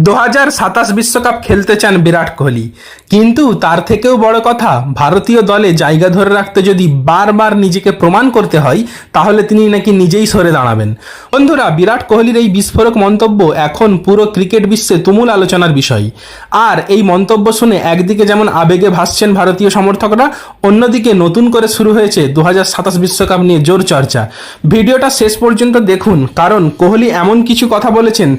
2027 বিশ্বকাপ খেলতে চান বিরাট কোহলি, কিন্তু তার থেকেও বড় কথা, ভারতীয় দলে জায়গা ধরে রাখতে যদি বারবার নিজেকে প্রমাণ করতে হয় তাহলে তিনি নাকি নিজেই সরে দাঁড়াবেন। বন্ধুরা, বিরাট কোহলির এই বিস্ফোরক মন্তব্য এখন পুরো ক্রিকেট বিশ্বে তুমুল আলোচনার বিষয়। আর এই মন্তব্য শুনে একদিকে যেমন আবেগে ভাসছেন ভারতীয় সমর্থকরা, অন্যদিকে নতুন করে শুরু হয়েছে 2027 বিশ্বকাপ নিয়ে জোর চর্চা। ভিডিওটা শেষ পর্যন্ত দেখুন, কারণ কোহলি এমন কিছু কথা বলেছেন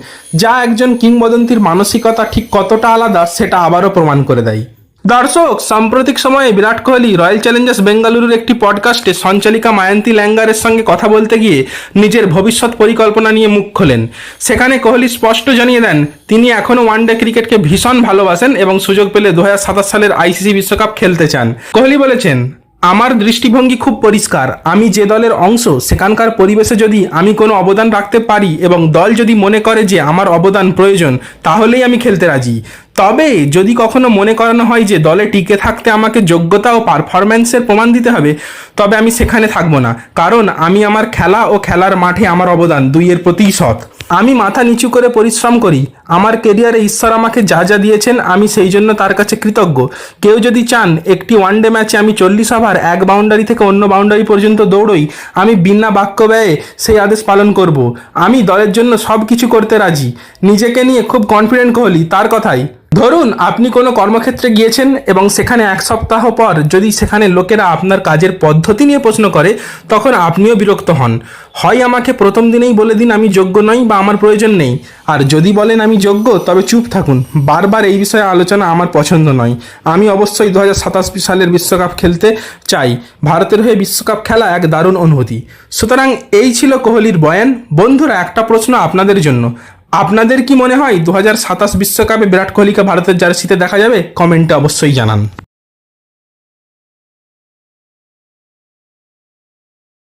যা একজন কিংবদন্তির মানসিকতা ঠিক কতটা আলাদা সেটা আবারও প্রমাণ করে দেয়। দর্শক, সাম্প্রতিক সময়ে বিরাট কোহলি রয়্যাল চ্যালেঞ্জার্স বেঙ্গালুরুর একটি পডকাস্টে সঞ্চালিকা মায়ান্তি ল্যাঙ্গারের সঙ্গে কথা বলতে গিয়ে নিজের ভবিষ্যৎ পরিকল্পনা নিয়ে মুখ খোলেন। সেখানে কোহলি স্পষ্ট জানিয়ে দেন তিনি এখনও ওয়ানডে ক্রিকেটকে ভীষণ ভালোবাসেন এবং সুযোগ পেলে 2027 সালের আইসিসি বিশ্বকাপ খেলতে চান। কোহলি বলেছেন, আমার দৃষ্টিভঙ্গি খুব পরিষ্কার। আমি যে দলের অংশ, সেখানকার পরিবেশে যদি আমি কোনো অবদান রাখতে পারি এবং দল যদি মনে করে যে আমার অবদান প্রয়োজন, তাহলেই আমি খেলতে রাজি। তবে যদি কখনো মনে করানো হয় যে দলে টিকে থাকতে আমাকে যোগ্যতা ও পারফরম্যান্সের প্রমাণ দিতে হবে, তবে আমি সেখানে থাকবো না, কারণ আমি আমার খেলা ও খেলার মাঠে আমার অবদান দুইয়ের প্রতিই সৎ। আমি মাথা নিচু করে পরিশ্রম করি। আমার কেরিয়ারে ঈশ্বর আমাকে যা যা দিয়েছেন আমি সেই জন্য তার কাছে কৃতজ্ঞ। কেউ যদি চান একটি ওয়ানডে ম্যাচে আমি 40 ওভার এক বাউন্ডারি থেকে অন্য বাউন্ডারি পর্যন্ত দৌড়ই, আমি বিনা বাক্য ব্যয়ে সেই আদেশ পালন করব। আমি দলের জন্য সব কিছু করতে রাজি। নিজেকে নিয়ে খুব কনফিডেন্ট কোহলি তার কথাই। ধরুন আপনি কোনো কর্মক্ষেত্রে গিয়েছেন এবং সেখানে এক সপ্তাহ পর যদি সেখানে লোকেরা আপনার কাজের পদ্ধতি নিয়ে প্রশ্ন করে, তখন আপনিও বিরক্ত হন। হয় আমাকে প্রথম দিনেই বলে দিন আমি যোগ্য নই বা আমার প্রয়োজন নেই, আর যদি বলেন আমি যোগ্য তবে চুপ থাকুন। বারবার এই বিষয়ে আলোচনা আমার পছন্দ নয়। আমি অবশ্যই 2027 সালের বিশ্বকাপ খেলতে চাই। ভারতের হয়ে বিশ্বকাপ খেলা এক দারুণ অনুভূতি। সুতরাং এই ছিল কোহলির বয়ান। বন্ধুরা, একটা প্রশ্ন আপনাদের জন্য, আপনাদের কি মনে হয় 2027 বিশ্বকাপে বিরাট কোহলিকে ভারতের জার্সিতে দেখা যাবে? কমেন্টে অবশ্যই জানান।